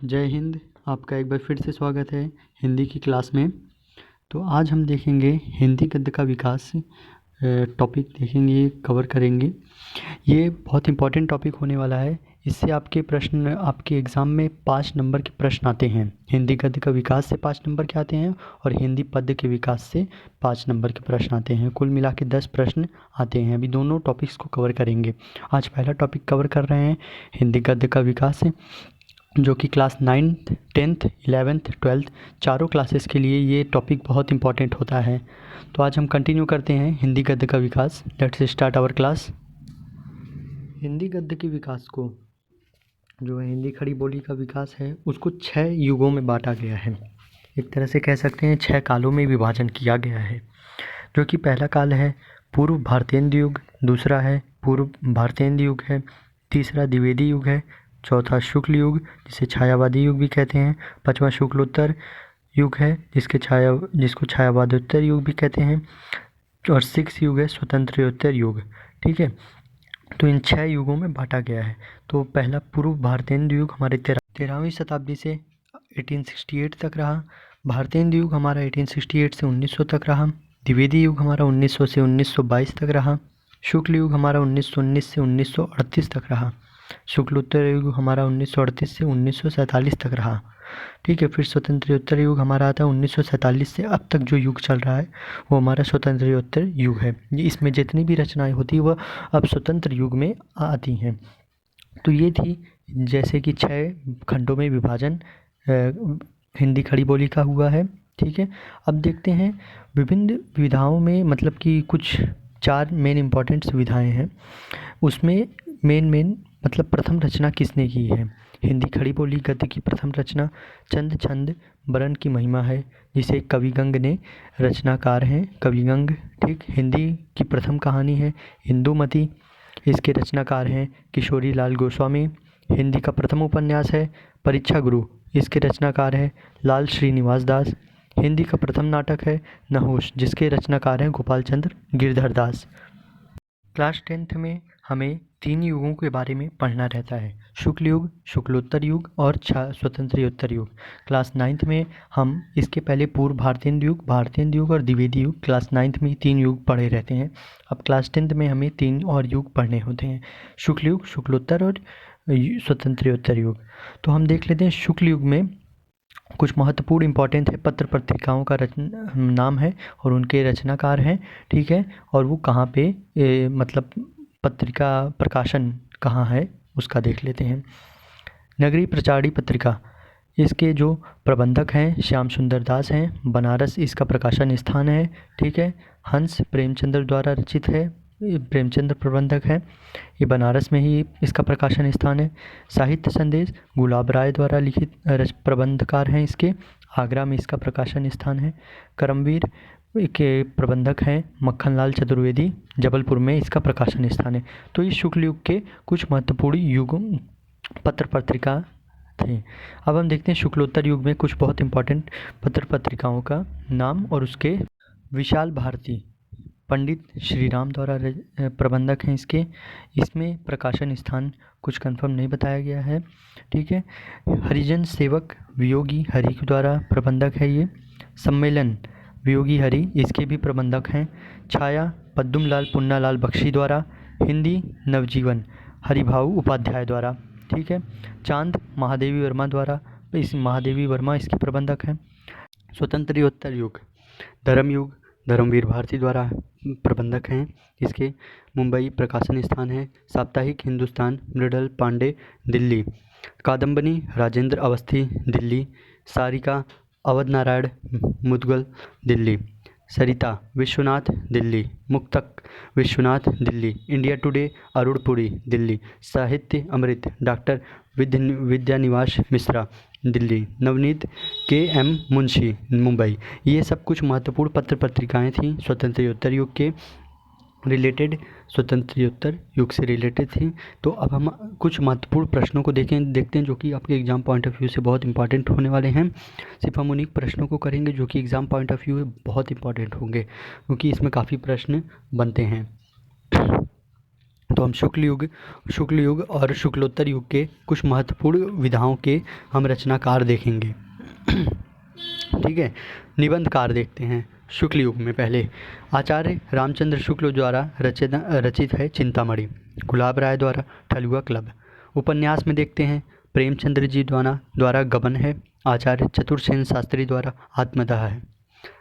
जय हिंद। आपका एक बार फिर से स्वागत है हिंदी की क्लास में। तो आज हम देखेंगे हिंदी गद्य का विकास टॉपिक देखेंगे, कवर करेंगे। ये बहुत इम्पोर्टेंट टॉपिक होने वाला है। इससे आपके प्रश्न, आपके एग्ज़ाम में 5 नंबर के प्रश्न आते हैं। हिंदी गद्य का विकास से 5 नंबर के आते हैं और हिंदी पद्य के विकास से 5 नंबर के प्रश्न आते हैं। कुल मिला के 10 प्रश्न आते हैं। अभी दोनों टॉपिक्स को कवर करेंगे। आज पहला टॉपिक कवर कर रहे हैं हिंदी गद्य का विकास है, जो कि class 9th 10th 11th 12th चारों क्लासेस के लिए ये टॉपिक बहुत इंपॉर्टेंट होता है। तो आज हम कंटिन्यू करते हैं हिंदी गद्य का विकास। Let's start our class. Hindi गद्य के विकास को, जो है हिंदी खड़ी बोली का विकास है, उसको 6 युगों में बांटा गया है। एक तरह से कह सकते हैं 6 कालों में विभाजन किया गया है, जो कि पहला काल है पूर्व भारतेंदु युग, दूसरा है पूर्व भारतेंदु युग है, तीसरा द्विवेदी युग है, चौथा शुक्ल युग जिसे छायावादी युग भी कहते हैं, पांचवा शुक्लोत्तर युग है जिसको छायावादोत्तर युग भी कहते हैं, और 6 युग है स्वतंत्रोत्तर युग। ठीक है, तो इन 6 युगों में बांटा गया है। तो पहला पूर्व भारतेंदु युग हमारे 13वीं शताब्दी से 1868 तक रहा। भारतेंदु युग हमारा 1868 से 1900 तक रहा। द्विवेदी युग हमारा 1900 से 1922 तक रहा। शुक्ल युग हमारा 1919 से 1938 तक रहा। शुक्लोत्तर युग हमारा 1938 से 1947 तक रहा। ठीक है, फिर स्वतंत्रोत्तर युग हमारा आता है 1947 से अब तक जो युग चल रहा है वो हमारा स्वतंत्रोत्तर युग है। ये इसमें जितनी भी रचनाएं होती है वह अब स्वतंत्र युग में आती हैं। तो ये थी जैसे कि 6 खंडों में विभाजन हिंदी खड़ी बोली का हुआ है। ठीक है, अब देखते हैं विभिन्न विधाओं में, मतलब कि कुछ 4 मेन इम्पॉर्टेंट सुविधाएं हैं। उसमें मेन मतलब प्रथम रचना किसने की है। हिंदी खड़ी बोली गद्य की प्रथम रचना चंद छंद बरन की महिमा है, जिसे कविगंग ने रचनाकार हैं कविगंग। ठीक, हिंदी की प्रथम कहानी है इंदुमती, इसके रचनाकार हैं किशोरी लाल गोस्वामी। हिंदी का प्रथम उपन्यास है परीक्षा गुरु, इसके रचनाकार हैं लाल श्रीनिवास दास। हिंदी का प्रथम नाटक है नहुष, जिसके रचनाकार हैं गोपाल चंद्र गिरधर दास। क्लास 10th में हमें 3 युगों के बारे में पढ़ना रहता है, शुक्ल युग, शुक्लोत्तर युग और स्वतंत्रोत्तर युग। क्लास 9th में हम इसके पहले पूर्व भारतेंदु युग और द्विवेदी युग, क्लास 9th में 3 युग पढ़े रहते हैं। अब क्लास 10th में हमें 3 और युग पढ़ने होते हैं, शुक्ल युग, शुक्लोत्तर और स्वतंत्रोत्तर युग। तो हम देख लेते हैं शुक्ल युग में कुछ महत्वपूर्ण इंपॉर्टेंट है। पत्र पत्रिकाओं का नाम है और उनके रचनाकार हैं। ठीक है, और वो कहाँ पे मतलब पत्रिका प्रकाशन कहाँ है उसका देख लेते हैं। नगरी प्रचारी पत्रिका, इसके जो प्रबंधक हैं श्याम सुंदर दास हैं। बनारस इसका प्रकाशन स्थान है। ठीक है, हंस प्रेमचंद्र द्वारा रचित है, प्रेमचंद्र प्रबंधक है, ये बनारस में ही इसका प्रकाशन स्थान है। साहित्य संदेश गुलाब राय द्वारा लिखित प्रबंधकार हैं इसके, आगरा में इसका प्रकाशन स्थान है। करमवीर के प्रबंधक हैं मक्खनलाल चतुर्वेदी, जबलपुर में इसका प्रकाशन स्थान है। तो इस शुक्ल युग के कुछ महत्वपूर्ण युगों पत्र पत्रिका थे। अब हम देखते हैं शुक्लोत्तर युग में कुछ बहुत इंपॉर्टेंट पत्र पत्रिकाओं का नाम और उसके। विशाल भारती पंडित श्री राम द्वारा प्रबंधक हैं इसके, इसमें प्रकाशन स्थान कुछ कंफर्म नहीं बताया गया है। ठीक है, हरिजन सेवक वियोगी हरि के द्वारा प्रबंधक है ये। सम्मेलन वियोगी हरि इसके भी प्रबंधक हैं। छाया पद्मलाल पुन्नालाल बख्शी द्वारा। हिंदी नवजीवन हरिभाऊ उपाध्याय द्वारा। ठीक है, चांद महादेवी वर्मा द्वारा, इस महादेवी वर्मा इसके प्रबंधक हैं। स्वतंत्रोत्तर युग धर्मयुग धर्मवीर भारती द्वारा प्रबंधक हैं इसके, मुंबई प्रकाशन स्थान है। साप्ताहिक हिंदुस्तान मृडल पांडे दिल्ली। कादम्बनी राजेंद्र अवस्थी दिल्ली। सारिका अवध नारायण मुदगल दिल्ली। सरिता विश्वनाथ दिल्ली। मुक्तक विश्वनाथ दिल्ली। India today अरुणपुरी Delhi. साहित्य अमृत डॉक्टर विद्यानिवास मिश्रा दिल्ली। नवनीत के.एम. मुंशी मुंबई। ये सब कुछ महत्वपूर्ण पत्र पत्रिकाएं थीं स्वतंत्रोत्तर युग के रिलेटेड, स्वतंत्रोत्तर युग से रिलेटेड थी। तो अब हम कुछ महत्वपूर्ण प्रश्नों को देखते हैं जो कि आपके एग्ज़ाम पॉइंट ऑफ व्यू से बहुत इंपॉर्टेंट होने वाले हैं। सिर्फ हम उन्हीं प्रश्नों को करेंगे जो कि एग्ज़ाम पॉइंट ऑफ व्यू बहुत इंपॉर्टेंट होंगे, क्योंकि इसमें काफ़ी प्रश्न बनते हैं। तो हम शुक्ल युग और शुक्लोत्तर युग के कुछ महत्वपूर्ण विधाओं के हम रचनाकार देखेंगे। ठीक है, निबंधकार देखते हैं। शुक्ल युग में पहले आचार्य रामचंद्र शुक्ल द्वारा रचित है चिंतामणि, गुलाब राय द्वारा ठलुआ क्लब। उपन्यास में देखते हैं प्रेमचंद्र जी द्वारा गबन है, आचार्य चतुरसेन शास्त्री द्वारा आत्मदाह है।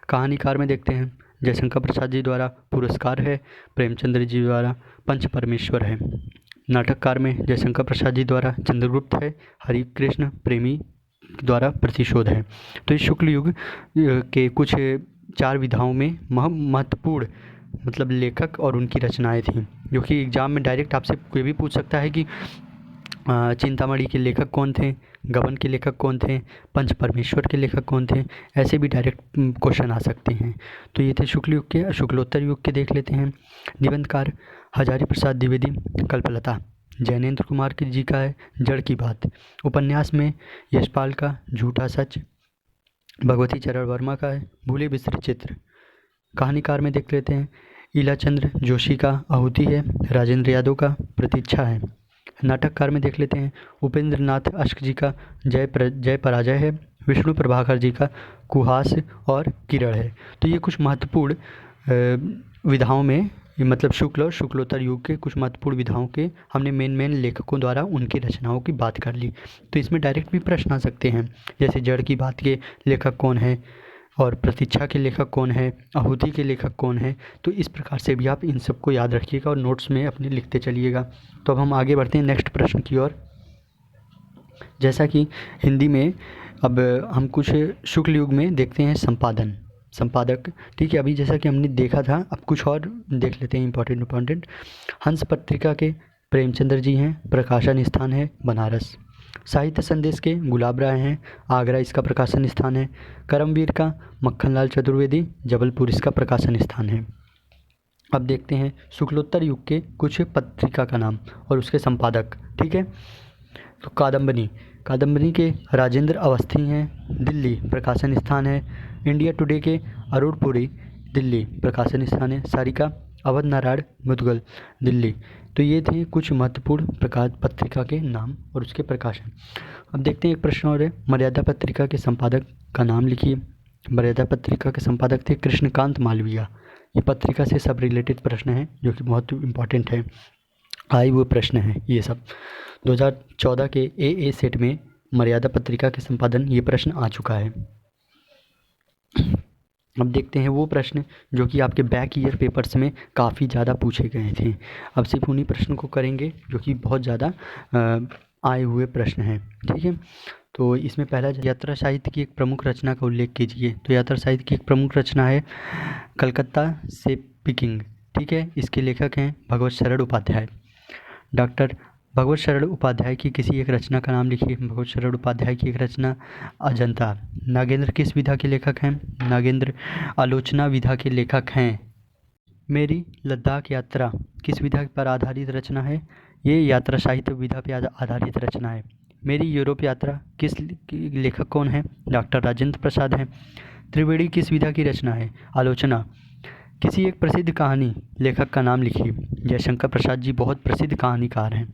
कहानीकार में देखते हैं जयशंकर प्रसाद जी द्वारा पुरस्कार है, प्रेमचंद्र जी द्वारा पंच परमेश्वर है। नाटककार में जयशंकर प्रसाद जी द्वारा चंद्रगुप्त है, हरिकृष्ण प्रेमी द्वारा प्रतिशोध है। तो इस शुक्ल युग के कुछ 4 विधाओं में महत्वपूर्ण मतलब लेखक और उनकी रचनाएं थीं, जो कि एग्जाम में डायरेक्ट आपसे कोई भी पूछ सकता है कि चिंतामणि के लेखक कौन थे, गबन के लेखक कौन थे, पंच परमेश्वर के लेखक कौन थे, ऐसे भी डायरेक्ट क्वेश्चन आ सकते हैं। तो ये थे शुक्ल युग के। शुक्लोत्तर युग के देख लेते हैं। निबंधकार हजारी प्रसाद द्विवेदी, कल्पलता। जैनेन्द्र कुमार की जी का है जड़ की बात। उपन्यास में यशपाल का झूठा सच, भगवती चरण वर्मा का है भूले बिसरे चित्र। कहानीकार में देख लेते हैं इलाचंद्र जोशी का आहुति है, राजेंद्र यादव का प्रतीक्षा है। नाटककार में देख लेते हैं उपेंद्र नाथ अश्क जी का जय पराजय है, विष्णु प्रभाकर जी का कुहास और किरण है। तो ये कुछ महत्वपूर्ण विधाओं में मतलब शुक्ल और शुक्लोत्तर युग के कुछ महत्वपूर्ण विधाओं के हमने मेन लेखकों द्वारा उनकी रचनाओं की बात कर ली। तो इसमें डायरेक्ट भी प्रश्न आ सकते हैं, जैसे जड़ की बात के लेखक कौन है और प्रतीक्षा के लेखक कौन है, आहुति के लेखक कौन है। तो इस प्रकार से भी आप इन सबको याद रखिएगा और नोट्स में अपने लिखते चलिएगा। तो अब हम आगे बढ़ते हैं नेक्स्ट प्रश्न की ओर। जैसा कि हिंदी में अब हम कुछ शुक्ल युग में देखते हैं संपादक। ठीक है, अभी जैसा कि हमने देखा था, अब कुछ और देख लेते हैं इम्पोर्टेंट। हंस पत्रिका के प्रेमचंद्र जी हैं, प्रकाशन स्थान है बनारस। साहित्य संदेश के गुलाब राय हैं, आगरा इसका प्रकाशन स्थान है। करमवीर का मक्खनलाल चतुर्वेदी, जबलपुर इसका प्रकाशन स्थान है। अब देखते हैं शुक्लोत्तर युग के कुछ पत्रिका का नाम और उसके संपादक। ठीक है, तो कादम्बनी के राजेंद्र अवस्थी हैं, दिल्ली प्रकाशन स्थान है। इंडिया टुडे के अरुणपुरी, दिल्ली प्रकाशन स्थान है। सारिका अवध नारायण मुदगल, दिल्ली। तो ये थे कुछ महत्वपूर्ण पत्रिका के नाम और उसके प्रकाशन। अब देखते हैं एक प्रश्न और है, मर्यादा पत्रिका के संपादक का नाम लिखिए। मर्यादा पत्रिका के संपादक थे कृष्णकांत मालवीय। ये पत्रिका से सब रिलेटेड प्रश्न हैं जो कि बहुत इम्पॉर्टेंट है, आए हुए प्रश्न हैं ये सब। 2014 के ए सेट में मर्यादा पत्रिका के संपादन ये प्रश्न आ चुका है। अब देखते हैं वो प्रश्न जो कि आपके बैक ईयर पेपर्स में काफ़ी ज़्यादा पूछे गए थे। अब सिर्फ उन्हीं प्रश्न को करेंगे जो कि बहुत ज़्यादा आए हुए प्रश्न हैं। ठीक है, तो इसमें पहला यात्रा साहित्य की एक प्रमुख रचना का उल्लेख कीजिए। तो यात्रा साहित्य की एक प्रमुख रचना है कलकत्ता से पिकिंग। ठीक है, इसके लेखक हैं भगवत शरण उपाध्याय। डॉक्टर भगवत शरण उपाध्याय की किसी एक रचना का नाम लिखिए। भगवत शरण उपाध्याय की एक रचना अजंता। नागेंद्र किस विधा के लेखक हैं? नागेंद्र आलोचना विधा के लेखक हैं। मेरी लद्दाख यात्रा किस विधा पर आधारित रचना है? ये यात्रा साहित्य विधा पर आधारित रचना है। मेरी यूरोप यात्रा किस लेखक कौन है? डॉक्टर राजेंद्र प्रसाद हैं। त्रिवेणी किस विधा की रचना है? आलोचना। किसी एक प्रसिद्ध कहानी लेखक का नाम लिखिए। जयशंकर प्रसाद जी बहुत प्रसिद्ध कहानीकार हैं।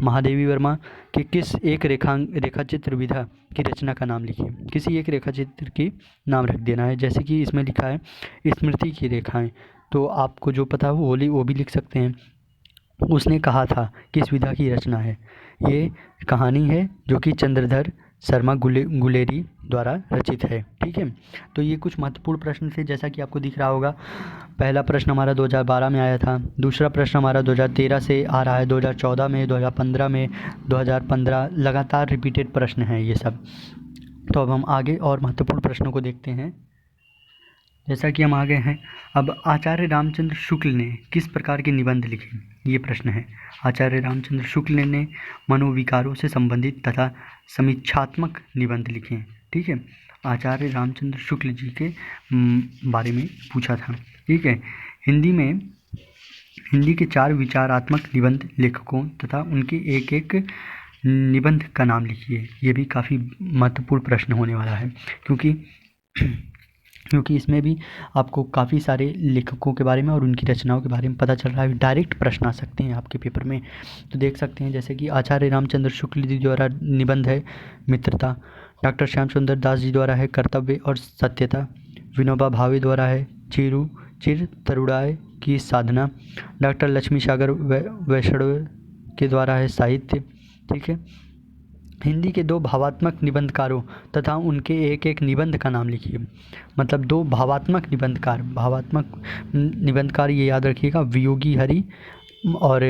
महादेवी वर्मा के किस एक रेखाचित्र विधा की रचना का नाम लिखिए। किसी एक रेखाचित्र की नाम रख देना है, जैसे कि इसमें लिखा है स्मृति की रेखाएं, तो आपको जो पता हो वो भी लिख सकते हैं। उसने कहा था किस विधा की रचना है? ये कहानी है जो कि चंद्रधर शर्मा गुलेरी द्वारा रचित है। ठीक है, तो ये कुछ महत्वपूर्ण प्रश्न थे। जैसा कि आपको दिख रहा होगा, पहला प्रश्न हमारा 2012 में आया था, दूसरा प्रश्न हमारा 2013 से आ रहा है, 2014 में, 2015 में, 2015 लगातार रिपीटेड प्रश्न हैं ये सब। तो अब हम आगे और महत्वपूर्ण प्रश्नों को देखते हैं। जैसा कि हम आगे हैं, अब आचार्य रामचंद्र शुक्ल ने किस प्रकार के निबंध लिखे? ये प्रश्न है। आचार्य रामचंद्र शुक्ल ने मनोविकारों से संबंधित तथा समीक्षात्मक निबंध लिखे। ठीक है, आचार्य रामचंद्र शुक्ल जी के बारे में पूछा था। ठीक है, हिंदी के 4 विचारात्मक निबंध लेखकों तथा उनके एक एक निबंध का नाम लिखिए। ये भी काफ़ी महत्वपूर्ण प्रश्न होने वाला है, क्योंकि क्योंकि इसमें भी आपको काफ़ी सारे लेखकों के बारे में और उनकी रचनाओं के बारे में पता चल रहा है। डायरेक्ट प्रश्न आ सकते हैं आपके पेपर में। तो देख सकते हैं जैसे कि आचार्य रामचंद्र शुक्ल जी द्वारा निबंध है मित्रता, डॉक्टर श्याम सुंदर दास जी द्वारा है कर्तव्य और सत्यता, विनोबा भावे द्वारा है चिर तरुणाय की साधना, डॉक्टर लक्ष्मी सागर वैष्णव के द्वारा है साहित्य। ठीक है। हिंदी के दो भावात्मक निबंधकारों तथा उनके एक एक निबंध का नाम लिखिए। मतलब दो भावात्मक निबंधकार ये याद रखिएगा, वियोगी हरि और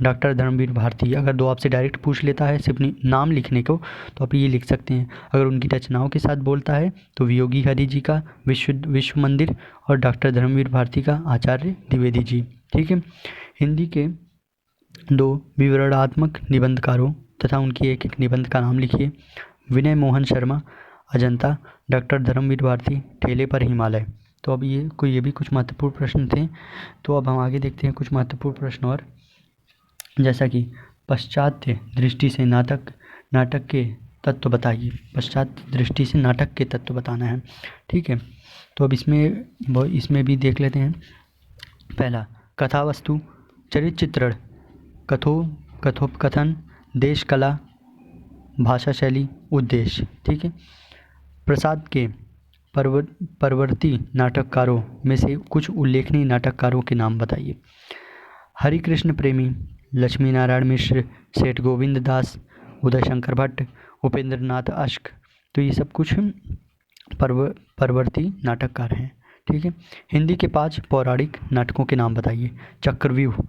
डॉक्टर धर्मवीर भारती। अगर दो आपसे डायरेक्ट पूछ लेता है सिर्फ नाम लिखने को तो आप ये लिख सकते हैं। अगर उनकी रचनाओं के साथ बोलता है तो वियोगी हरि जी का विश्व मंदिर और डॉक्टर धर्मवीर भारती का आचार्य द्विवेदी जी। ठीक है। हिंदी के दो विवरणात्मक निबंधकारों तथा उनकी एक एक निबंध का नाम लिखिए। विनय मोहन शर्मा अजंता, डॉक्टर धर्मवीर भारती ठेले पर हिमालय। तो अब ये भी कुछ महत्वपूर्ण प्रश्न थे। तो अब हम आगे देखते हैं कुछ महत्वपूर्ण प्रश्न और, जैसा कि पाश्चात्य दृष्टि से नाटक के तत्व बताइए। पाश्चात्य दृष्टि से नाटक के तत्व बताना है। ठीक है। तो अब इसमें भी देख लेते हैं। पहला, कथा वस्तु, चरित्र चित्रण, कथोपकथन, देश कला, भाषा शैली, उद्देश्य। ठीक है। प्रसाद के परवर्ती नाटककारों में से कुछ उल्लेखनीय नाटककारों के नाम बताइए। हरिकृष्ण प्रेमी, लक्ष्मी नारायण मिश्र, सेठ गोविंद दास, उदय शंकर भट्ट, उपेंद्र नाथ अश्क। तो ये सब कुछ परवर्ती नाटककार हैं। ठीक है। हिंदी के 5 पौराणिक नाटकों के नाम बताइए। चक्रव्यूह,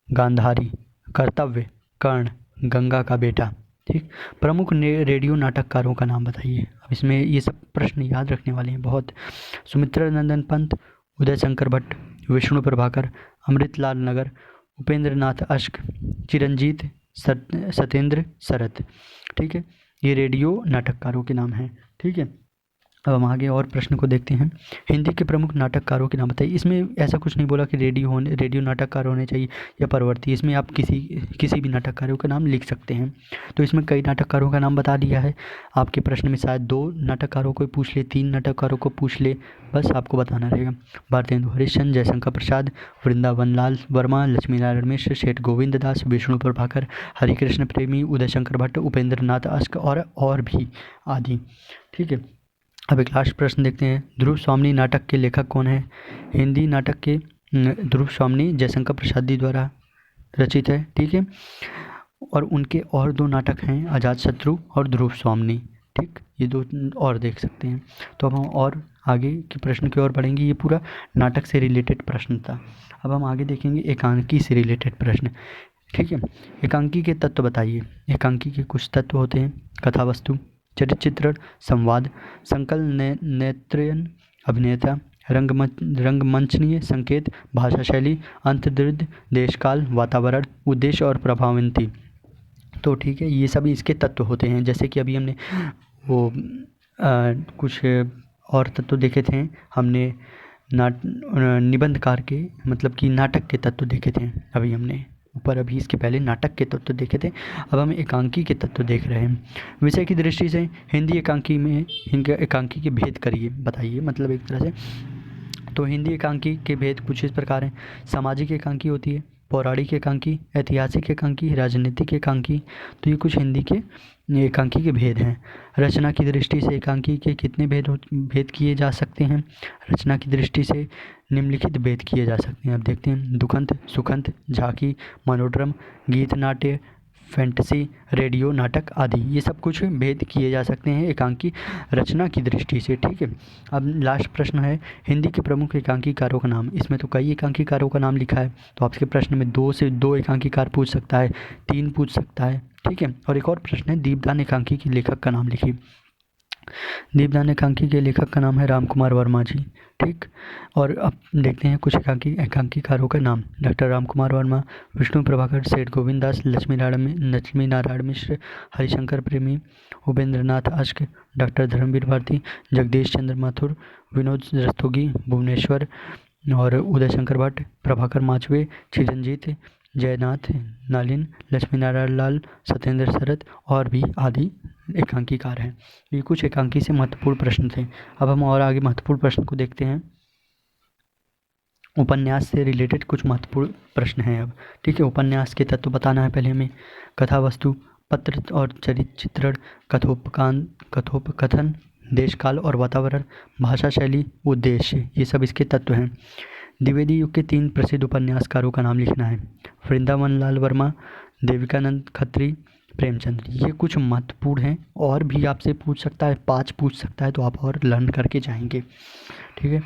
गांधारी, कर्तव्य, कर्ण, गंगा का बेटा। ठीक। प्रमुख रेडियो नाटककारों का नाम बताइए। अब इसमें ये सब प्रश्न याद रखने वाले हैं बहुत। सुमित्रा नंदन पंत, उदय शंकर भट्ट, विष्णु प्रभाकर, अमृतलाल नगर, उपेंद्र नाथ अश्क, चिरंजीत सत्येंद्र शरत। ठीक है। ये रेडियो नाटककारों के नाम हैं। ठीक है। अब हम आगे और प्रश्न को देखते हैं। हिंदी के प्रमुख नाटककारों के नाम बताइए। इसमें ऐसा कुछ नहीं बोला कि रेडियो नाटककार होने चाहिए या परवर्ती। इसमें आप किसी भी नाटककारों का नाम लिख सकते हैं। तो इसमें कई नाटककारों का नाम बता दिया है। आपके प्रश्न में शायद 2 नाटककारों को पूछ ले, 3 नाटककारों को पूछ ले, बस आपको बताना रहेगा। भारतेंदु हरिश्चंद्र, जयशंकर प्रसाद, वृंदावन लाल वर्मा, लक्ष्मी नारायण मिश्र, सेठ गोविंद दास, विष्णु प्रभाकर, हरिकृष्ण प्रेमी, उदय शंकर भट्ट, उपेंद्र नाथ अश्क और भी आदि। ठीक है। अब एक लास्ट प्रश्न देखते हैं। ध्रुव स्वामिनी नाटक के लेखक कौन है? हिंदी नाटक के ध्रुव स्वामिनी जयशंकर प्रसाद जी द्वारा रचित है। ठीक है। और उनके और 2 नाटक हैं, अजातशत्रु और ध्रुव स्वामिनी। ठीक। ये 2 और देख सकते हैं। तो अब हम और आगे के प्रश्न की ओर बढ़ेंगे। ये पूरा नाटक से रिलेटेड प्रश्न था। अब हम आगे देखेंगे एकांकी से रिलेटेड प्रश्न। ठीक है। एकांकी के तत्व बताइए। एकांकी के कुछ तत्व होते हैं। कथा वस्तु, चरित्र चित्रण, संवाद, संकल नेत्रयन, अभिनेता, रंगमंचनीय संकेत, भाषा शैली, अंतर्दृढ़, देशकाल, वातावरण, उद्देश्य और प्रभावंती। तो ठीक है, ये सभी इसके तत्व होते हैं। जैसे कि अभी हमने वो कुछ और तत्व देखे थे। हमने निबंधकार के मतलब कि नाटक के तत्व देखे थे अभी हमने ऊपर। अभी इसके पहले नाटक के तत्व देखे थे। अब हम एकांकी के तत्व देख रहे हैं। विषय की दृष्टि से हिंदी एकांकी के भेद करिए, बताइए। मतलब एक तरह से तो हिंदी एकांकी के भेद कुछ इस प्रकार हैं। सामाजिक एकांकी होती है, पौराणिक एकांकी, ऐतिहासिक एकांकी, राजनीतिक एकांकी। तो ये कुछ हिंदी के एकांकी के भेद हैं। रचना की दृष्टि से एकांकी के कितने भेद किए जा सकते हैं? रचना की दृष्टि से निम्नलिखित भेद किए जा सकते हैं। अब देखते हैं। दुखंत, सुखंत, झांकी, मनोड्रम, गीत नाट्य, फैंटेसी, रेडियो नाटक आदि। ये सब कुछ भेद किए जा सकते हैं एकांकी रचना की दृष्टि से। ठीक है। अब लास्ट प्रश्न है, हिंदी के प्रमुख एकांकीकारों का नाम। इसमें तो कई एकांकीकारों का नाम लिखा है, तो आपके प्रश्न में 2 से 2 एकांकीकार पूछ सकता है, 3 पूछ सकता है। ठीक है। और एक और प्रश्न है, दीपदान एकांकी के लेखक का नाम लिखिए। दीपदान एकांकी के लेखक का नाम है रामकुमार वर्मा जी। ठीक। और अब देखते हैं कुछ एकांकीकारों का नाम। डॉक्टर रामकुमार वर्मा, विष्णु प्रभाकर, सेठ गोविंद दास, लक्ष्मी नारायण मिश्र, हरिशंकर प्रेमी, उपेंद्र नाथ अश्क, डॉक्टर धर्मवीर भारती, जगदीश चंद्र माथुर, विनोद रस्तोगी, भुवनेश्वर और उदय शंकर भट्ट, प्रभाकर माचवे, चिरंजीत, जयनाथ नालिन, लक्ष्मी नारायण लाल, सत्येंद्र शरत और भी आदि एकांकीकार हैं। ये कुछ एकांकी से महत्वपूर्ण प्रश्न थे। अब हम और आगे महत्वपूर्ण प्रश्न को देखते हैं। उपन्यास से रिलेटेड कुछ महत्वपूर्ण प्रश्न हैं अब, ठीक है। उपन्यास के तत्व बताना है पहले हमें। कथा वस्तु, पत्र और चरित्र चित्रण, कथोपकथन, देश काल और वातावरण, भाषा शैली, उद्देश्य, ये सब इसके तत्व हैं। द्विवेदी युग के 3 प्रसिद्ध उपन्यासकारों का नाम लिखना है। वृंदावन लाल वर्मा, देविकानंद खत्री, प्रेमचंद्र। ये कुछ महत्वपूर्ण हैं, और भी आपसे पूछ सकता है, 5 पूछ सकता है, तो आप और लर्न करके जाएंगे, ठीक है।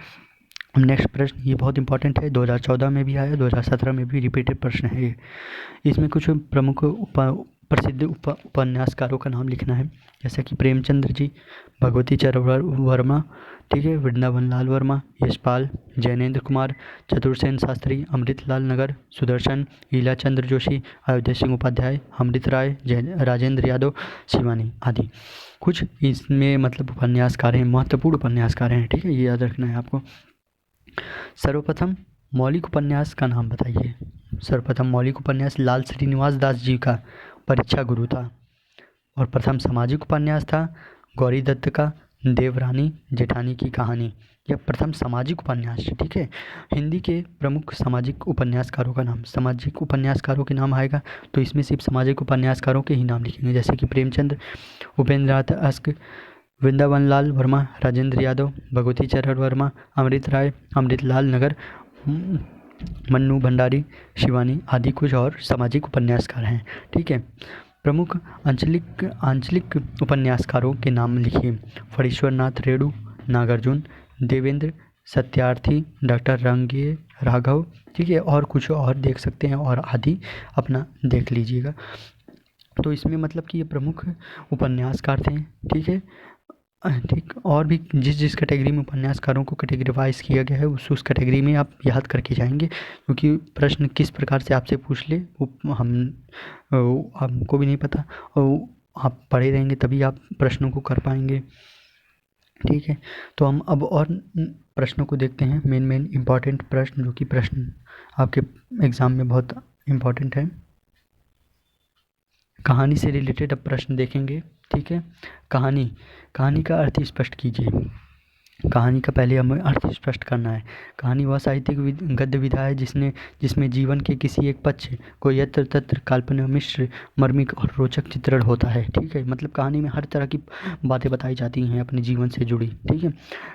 नेक्स्ट प्रश्न, ये बहुत इंपॉर्टेंट है, 2014 में भी आया, 2017 में भी रिपीटेड प्रश्न है ये। इसमें कुछ प्रमुख प्रसिद्ध उपन्यासकारों का नाम लिखना है, जैसे कि प्रेमचंद्र जी, भगवती चरण वर्मा, ठीक है, वृंदावन लाल वर्मा, यशपाल, जैनेन्द्र कुमार, चतुर्सेन शास्त्री, अमृतलाल नगर, सुदर्शन, लीलाचंद्र जोशी, अयोध्या सिंह उपाध्याय, अमृत राय, राजेंद्र यादव, शिवानी आदि। कुछ इसमें मतलब उपन्यासकार हैं, महत्वपूर्ण उपन्यासकार हैं, ठीक है, ये याद रखना है आपको। सर्वप्रथम मौलिक उपन्यास का नाम बताइए। सर्वप्रथम मौलिक उपन्यास लाल श्रीनिवास दास जी का परीक्षा गुरु था। और प्रथम सामाजिक उपन्यास था गौरी दत्त का देवरानी जेठानी की कहानी। यह प्रथम सामाजिक उपन्यास है, ठीक है। हिंदी के प्रमुख सामाजिक उपन्यासकारों का नाम, सामाजिक उपन्यासकारों के नाम आएगा तो इसमें सिर्फ सामाजिक उपन्यासकारों के ही नाम लिखेंगे, जैसे कि प्रेमचंद, उपेंद्र नाथ अस्क, वृंदावन लाल वर्मा, राजेंद्र यादव, भगवती चरण वर्मा, अमृत राय, अमृतलाल नगर, मन्नू भंडारी, शिवानी आदि कुछ और सामाजिक उपन्यासकार हैं, ठीक है। प्रमुख आंचलिक उपन्यासकारों के नाम लिखिए। फणीश्वर नाथ रेणु, नागार्जुन, देवेंद्र सत्यार्थी, डॉक्टर रंगे राघव, ठीक है, और कुछ और देख सकते हैं, और आदि अपना देख लीजिएगा। तो इसमें मतलब कि ये प्रमुख उपन्यासकार थे, ठीक है, ठीक। और भी जिस कैटेगरी में उपन्यासकारों को कैटेगरीवाइज किया गया है उस कैटेगरी में आप याद करके जाएंगे, क्योंकि प्रश्न किस प्रकार से आपसे पूछ ले वो हमको भी नहीं पता, और आप पढ़े रहेंगे तभी आप प्रश्नों को कर पाएंगे, ठीक है। तो हम अब और प्रश्नों को देखते हैं, मेन इम्पॉर्टेंट प्रश्न, जो कि प्रश्न आपके एग्ज़ाम में बहुत इम्पॉर्टेंट है। कहानी से रिलेटेड अब प्रश्न देखेंगे, ठीक है। कहानी का अर्थ स्पष्ट कीजिए। कहानी का पहले हमें अर्थ स्पष्ट करना है। कहानी वह साहित्यिक गद्य विधा है जिसमें जीवन के किसी एक पक्ष को यत्र तत्र काल्पनिक मिश्र मर्मिक और रोचक चित्रण होता है, ठीक है। मतलब कहानी में हर तरह की बातें बताई जाती हैं अपने जीवन से जुड़ी, ठीक है।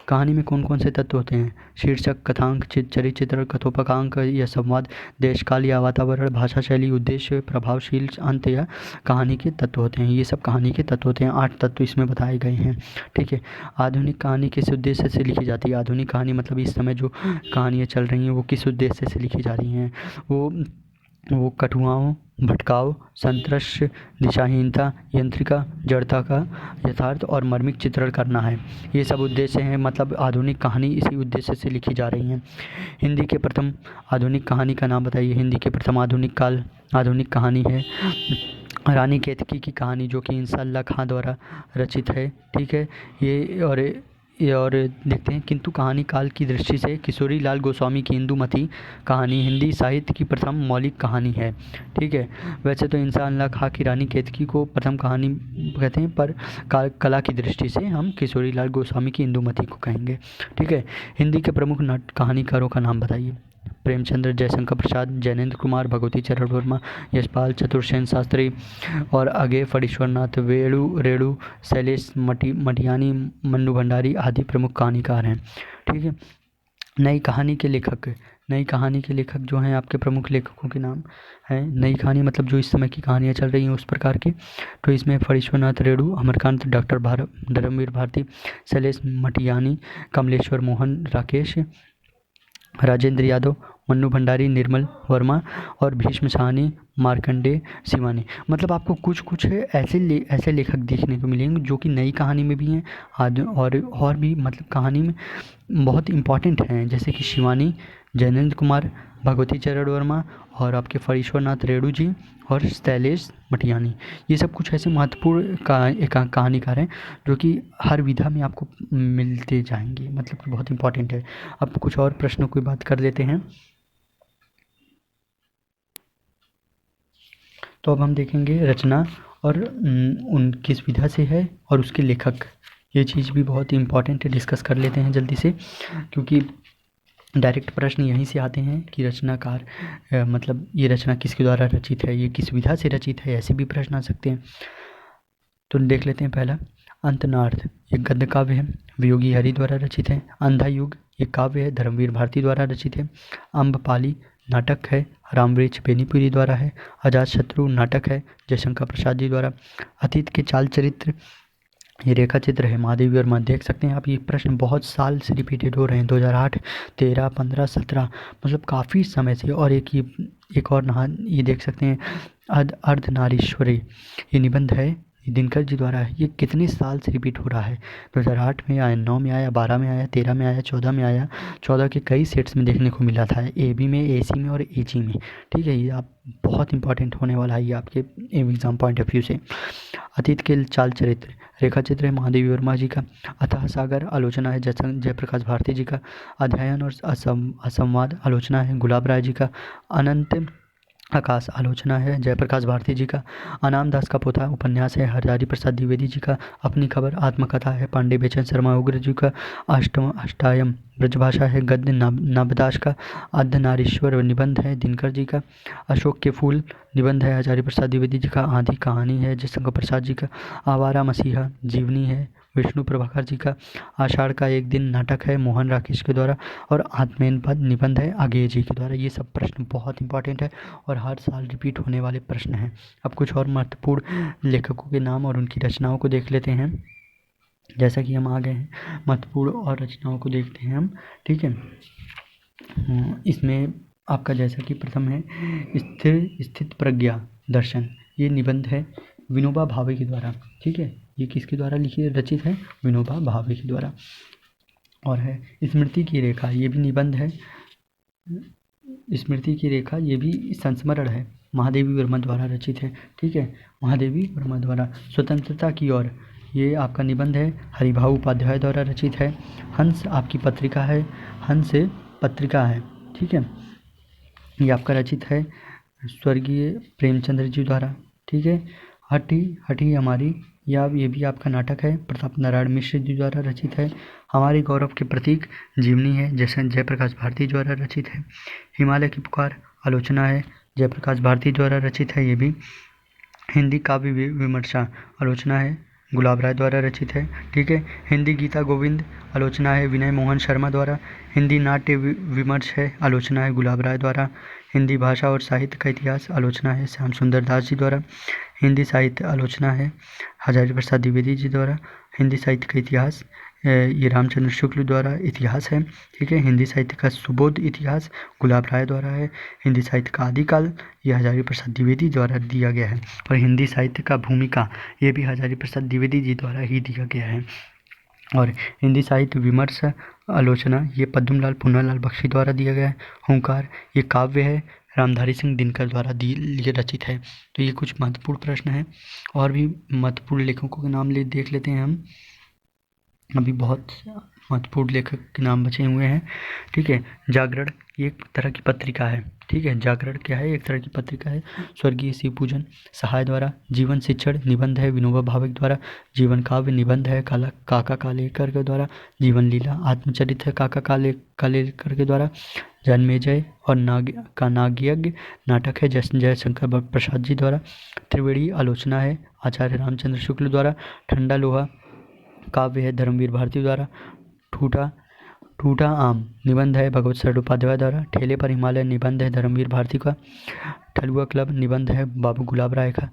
कहानी में कौन कौन से तत्व होते हैं? शीर्षक, कथांक, चरित्र चित्रण, कथोपकांक या संवाद, देश काल या वातावरण, भाषा शैली, उद्देश्य, प्रभावशील अंत या कहानी के तत्व होते हैं। ये सब कहानी के तत्व होते हैं। 8 तत्व इसमें बताए गए हैं, ठीक है। आधुनिक कहानी किस उद्देश्य से लिखी जाती है? आधुनिक कहानी मतलब इस समय जो कहानियाँ चल रही हैं वो किस उद्देश्य से लिखी जा रही हैं? वो कटुआओं, भटकाव, संतृष्ट, दिशाहीनता, यंत्रिका, जड़ता का यथार्थ और मर्मिक चित्रण करना है। ये सब उद्देश्य हैं, मतलब आधुनिक कहानी इसी उद्देश्य से लिखी जा रही हैं। हिंदी के प्रथम आधुनिक कहानी का नाम बताइए। हिंदी के प्रथम आधुनिक कहानी है रानी केतकी की कहानी, जो कि इंशाअल्लाह खां द्वारा रचित है, ठीक है। ये और देखते हैं। किंतु कहानी काल की दृष्टि से किशोरी लाल गोस्वामी की इंदुमती कहानी हिंदी साहित्य की प्रथम मौलिक कहानी है, ठीक है। वैसे तो इंशाअल्लाह खां की रानी केतकी को प्रथम कहानी कहते हैं, पर कला की दृष्टि से हम किशोरी लाल गोस्वामी की इंदुमती को कहेंगे, ठीक है। हिंदी के प्रमुख कहानीकारों का नाम बताइए। प्रेमचंद्र, जयशंकर प्रसाद, जैनेन्द्र कुमार, भगवती चरण वर्मा, यशपाल, चतुर्सेन शास्त्री, और आगे फणीश्वर नाथ रेणु, शैलेश मटियानी, मन्नू भंडारी आदि प्रमुख कहानीकार हैं, ठीक है। नई कहानी के लेखक जो हैं आपके प्रमुख लेखकों के नाम हैं। नई कहानी मतलब जो इस समय की कहानियाँ चल रही हैं उस प्रकार की। तो इसमें फणीश्वर नाथ रेणु, अमरकांत, डॉक्टर धर्मवीर भारती, शैलेश मटियानी, कमलेश्वर मोहन राकेश, राजेंद्र यादव, मन्नू भंडारी, निर्मल वर्मा, और भीष्म साहनी, मार्कंडेय, शिवानी। मतलब आपको कुछ ऐसे लेखक देखने को मिलेंगे जो कि नई कहानी में भी हैं और भी मतलब कहानी में बहुत इम्पॉर्टेंट हैं, जैसे कि शिवानी, जैनेन्द्र कुमार, भगवती चरण वर्मा, और आपके फणीश्वर नाथ रेणु जी, और शैलेश मटियानी। ये सब कुछ ऐसे महत्वपूर्ण कहानीकार हैं जो कि हर विधा में आपको मिलते जाएंगे, मतलब कि बहुत इम्पॉर्टेंट है। अब कुछ और प्रश्नों की बात कर लेते हैं। तो अब हम देखेंगे रचना और उन किस विधा से है और उसके लेखक, ये चीज़ भी बहुत इम्पॉर्टेंट है, डिस्कस कर लेते हैं जल्दी से, क्योंकि डायरेक्ट प्रश्न यहीं से आते हैं कि रचनाकार मतलब ये रचना किसके द्वारा रचित है, ये किस विधा से रचित है, ऐसे भी प्रश्न आ सकते हैं। तो देख लेते हैं पहला, अंतनार्थ एक गद्य काव्य है, वियोगी हरि द्वारा रचित है। अंधा युग एक काव्य है, धर्मवीर भारती द्वारा रचित है। अम्बपाली नाटक है, रामवृक्ष बेनीपुरी द्वारा है। अजातशत्रु नाटक है, जयशंकर प्रसाद जी द्वारा। अतीत के चाल चरित्र ये रेखा चित्र है, महादेवी वर्मा। देख सकते हैं आप, ये प्रश्न बहुत साल से रिपीटेड हो रहे हैं, 2008, 13, 15, 17, मतलब काफ़ी समय से। और एक और नहा ये देख सकते हैं, अर्धनारीश्वरी ये निबंध है, ये दिनकर जी द्वारा है। ये कितने साल से रिपीट हो रहा है, 2008 में आया, 9 में आया, 12 में आया, 13 में आया, 14 में आया, 14 के कई सेट्स में देखने को मिला था, AB में, AC में और AG में। ठीक है, ये आप बहुत इंपॉर्टेंट होने वाला है ये आपके एग्जाम पॉइंट ऑफ व्यू से। अतीत के चाल चरित्र रेखा चित्र है, महादेवी वर्मा जी का। अतः सागर आलोचना है, जयप्रकाश भारती जी का। अध्ययन और असंवाद आलोचना है, गुलाब राय जी का। अनंत आकाश आलोचना है, जयप्रकाश भारती जी का। अनाम दास का पोथा उपन्यास है, हरजारी प्रसाद द्विवेदी जी का। अपनी खबर आत्मकथा है, पांडे बेचन शर्मा उग्र जी का। अष्टायम ब्रजभाषा है, गद्य नवदास का। अर्धनारीश्वर निबंध है, दिनकर जी का। अशोक के फूल निबंध है, हजारी प्रसाद द्विवेदी जी का। आधी कहानी है, जयशंकर प्रसाद जी का। आवारा मसीहा जीवनी है, विष्णु प्रभाकर जी का। आषाढ़ का एक दिन नाटक है, मोहन राकेश के द्वारा। और आत्मेन पद निबंध है, आगे जी के द्वारा। ये सब प्रश्न बहुत इंपॉर्टेंट है और हर साल रिपीट होने वाले प्रश्न हैं। अब कुछ और महत्वपूर्ण लेखकों के नाम और उनकी रचनाओं को देख लेते हैं। जैसा कि हम आ गए हैं, महत्वपूर्ण और रचनाओं को देखते हैं हम। ठीक है, इसमें आपका जैसा कि प्रथम है स्थित प्रज्ञा दर्शन, ये निबंध है विनोबा भावे के द्वारा। ठीक है, ये किसके द्वारा रचित है, विनोबा भावे के द्वारा। और है स्मृति की रेखा, ये भी निबंध है, स्मृति की रेखा, ये भी संस्मरण है, महादेवी वर्मा द्वारा रचित है। ठीक है, महादेवी वर्मा द्वारा। स्वतंत्रता की ओर, ये आपका निबंध है, हरिभाऊ उपाध्याय द्वारा रचित है। हंस आपकी पत्रिका है, हंस पत्रिका है। ठीक है, ये आपका रचित है स्वर्गीय प्रेमचंद्र जी द्वारा। ठीक है, हठी हमारी, ये भी आपका नाटक है, प्रताप नारायण मिश्र जी द्वारा रचित है। हमारे गौरव के प्रतीक जीवनी है, जयप्रकाश भारती द्वारा रचित है। हिमालय की पुकार आलोचना है, जयप्रकाश भारती द्वारा रचित है। ये भी हिंदी काव्य विमर्शा आलोचना है, गुलाब राय द्वारा रचित है। ठीक है, हिंदी गीता गोविंद आलोचना है, विनय मोहन शर्मा द्वारा। हिंदी नाट्य विमर्श है, आलोचना है, गुलाब राय द्वारा। हिंदी भाषा और साहित्य का इतिहास आलोचना है, श्याम सुंदर दास जी द्वारा। हिंदी साहित्य आलोचना है, हजारी प्रसाद द्विवेदी जी द्वारा। हिंदी साहित्य का इतिहास ये रामचंद्र शुक्ल द्वारा इतिहास है। ठीक है, हिंदी साहित्य का सुबोध इतिहास गुलाब राय द्वारा है। हिंदी साहित्य का आदिकाल ये हजारी प्रसाद द्विवेदी द्वारा दिया गया है। और हिंदी साहित्य का भूमिका ये भी हजारी प्रसाद द्विवेदी जी द्वारा ही दिया गया है। और हिंदी साहित्य विमर्श आलोचना ये पद्मलाल पुन्नालाल बख्शी द्वारा दिया गया है। हुंकार ये काव्य है, रामधारी सिंह दिनकर द्वारा रचित है। तो ये कुछ महत्वपूर्ण प्रश्न हैं, और भी महत्वपूर्ण लेखकों के नाम देख लेते हैं हम। अभी बहुत महत्वपूर्ण लेखक के नाम बचे हुए हैं। ठीक है, जागरण ये एक तरह की पत्रिका है। ठीक है, जागरण क्या है, एक तरह की पत्रिका है, स्वर्गीय शिव पूजन सहाय द्वारा। जीवन शिक्षण निबंध है, विनोबा भावे द्वारा। जीवन काव्य निबंध है, काका कालेकर के द्वारा। जीवन लीला आत्मचरित है, काका कालेकर के द्वारा। जन्मेजय और नागयज्ञ नाटक है, जयशंकर प्रसाद जी द्वारा। त्रिवेणी आलोचना है, आचार्य रामचंद्र शुक्ल द्वारा। ठंडा लोहा काव्य है, धर्मवीर भारती द्वारा। ठूठा आम निबंध है, भगवत सरल उपाध्याय द्वारा। ठेले पर हिमालय निबंध है, धर्मवीर भारती का। ठलुआ क्लब निबंध है, बाबू गुलाब राय का।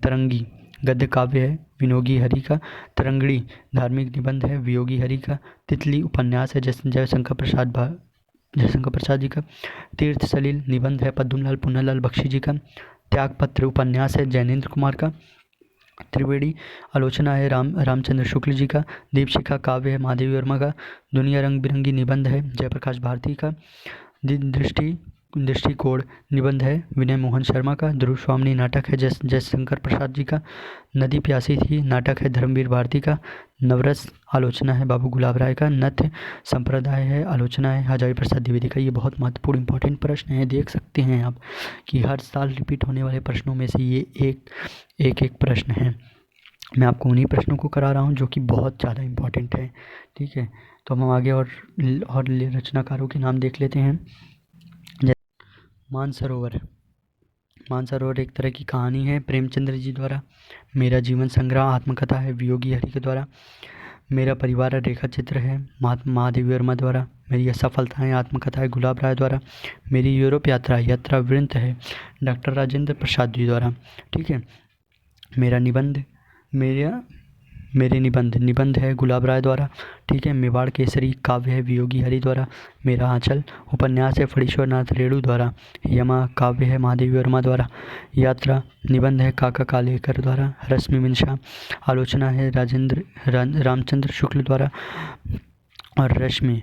तरंगी गद्य काव्य है, विनोगी हरि का। तरंगड़ी धार्मिक निबंध है, वियोगी हरि का। तितली उपन्यास है, जयशंकर प्रसाद जी का। तीर्थ सलील निबंध है, पद्मलाल पुन्नालाल बख्शी जी का। त्यागपत्र उपन्यास है, जैनेन्द्र कुमार का। त्रिवेणी आलोचना है, रामचंद्र शुक्ल जी का। दीपशिखा काव्य है, महादेवी वर्मा का। दुनिया रंग बिरंगी निबंध है, जयप्रकाश भारती का। दृष्टि दृष्टिकोण निबंध है विनय मोहन शर्मा का। ध्रुव स्वामिनी नाटक है जयशंकर प्रसाद जी का। नदी प्यासी थी नाटक है धर्मवीर भारती का। नवरस आलोचना है बाबू गुलाब राय का। नथ संप्रदाय है आलोचना है हजारी प्रसाद द्विवेदी का। ये बहुत महत्वपूर्ण इंपॉर्टेंट प्रश्न है, देख सकते हैं आप कि हर साल रिपीट होने वाले प्रश्नों में से ये एक प्रश्न है। मैं आपको उन्हीं प्रश्नों को करा रहा हूँ जो कि बहुत ज़्यादा इम्पॉर्टेंट है। ठीक है, तो हम आगे और रचनाकारों के नाम देख लेते हैं। मानसरोवर एक तरह की कहानी है प्रेमचंद्र जी द्वारा। मेरा जीवन संग्रह आत्मकथा है वियोगी हरि के द्वारा। मेरा परिवार रेखा चित्र है महात्मा महादेवी वर्मा द्वारा। मेरी असफलताएं आत्मकथा है गुलाब राय द्वारा। मेरी यूरोप यात्रा वृंत है डॉक्टर राजेंद्र प्रसाद जी द्वारा। ठीक है, मेरे निबंध है गुलाब राय द्वारा। ठीक है, मेवाड़ केसरी काव्य है वियोगी हरि द्वारा। मेरा आंचल उपन्यास है फणीश्वरनाथ रेणु द्वारा। यमा काव्य है महादेवी वर्मा द्वारा। यात्रा निबंध है काका कालेकर द्वारा। रश्मि मिनशा आलोचना है रामचंद्र शुक्ल द्वारा। और रश्मि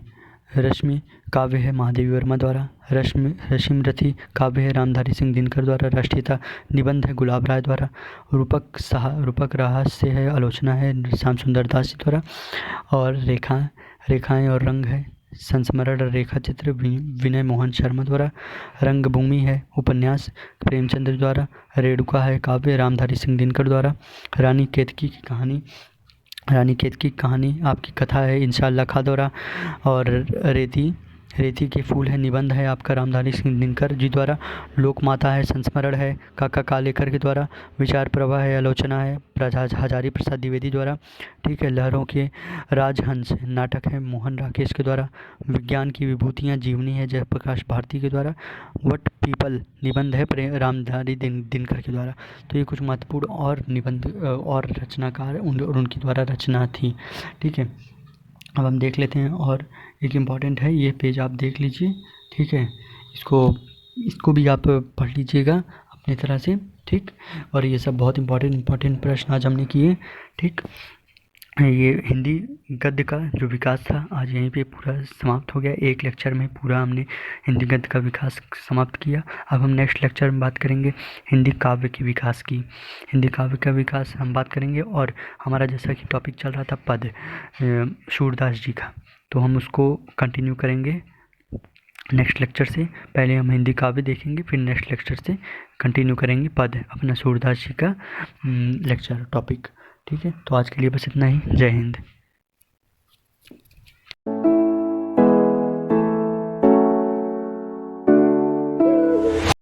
काव्य है महादेवी वर्मा द्वारा। रश्मिरथी काव्य है रामधारी सिंह दिनकर द्वारा। राष्ट्रीयता निबंध है गुलाब राय द्वारा। रूपक रहस्य है आलोचना है श्याम सुंदर दास जी द्वारा। और रेखाएं और रंग है संस्मरण रेखा चित्र विनय मोहन शर्मा द्वारा। रंगभूमि है उपन्यास प्रेमचंद्र द्वारा। रेणुका है काव्य रामधारी सिंह दिनकर द्वारा। रानी केतकी की कहानी आपकी कथा है इंशाअल्लाह खां द्वारा। और रेती के फूल है निबंध है आपका रामधारी सिंह दिनकर जी द्वारा। लोक माता है संस्मरण है काका कालेकर के द्वारा। विचार प्रवाह है आलोचना है हजारी प्रसाद द्विवेदी द्वारा। ठीक है, लहरों के राजहंस नाटक है मोहन राकेश के द्वारा। विज्ञान की विभूतियाँ जीवनी है जयप्रकाश भारती के द्वारा। वट पीपल निबंध है रामधारी दिनकर के द्वारा। तो ये कुछ महत्वपूर्ण और निबंध और रचनाकार उनके द्वारा रचना थी। ठीक है, अब हम देख लेते हैं और एक इम्पॉर्टेंट है ये पेज आप देख लीजिए। ठीक है, इसको भी आप पढ़ लीजिएगा अपनी तरह से। ठीक, और ये सब बहुत इम्पॉर्टेंट प्रश्न आज हमने किए। ठीक, ये हिंदी गद्य का जो विकास था आज यहीं पे पूरा समाप्त हो गया। एक लेक्चर में पूरा हमने हिंदी गद्य का विकास समाप्त किया। अब हम नेक्स्ट लेक्चर में बात करेंगे हिंदी काव्य के विकास की। हिंदी काव्य का विकास हम बात करेंगे और हमारा जैसा कि टॉपिक चल रहा था पद सूरदास जी का, तो हम उसको कंटिन्यू करेंगे नेक्स्ट लेक्चर से। पहले हम हिंदी काव्य देखेंगे, फिर नेक्स्ट लेक्चर से कंटिन्यू करेंगे पद अपना सूरदास जी का लेक्चर टॉपिक। ठीक है, तो आज के लिए बस इतना ही। जय हिंद।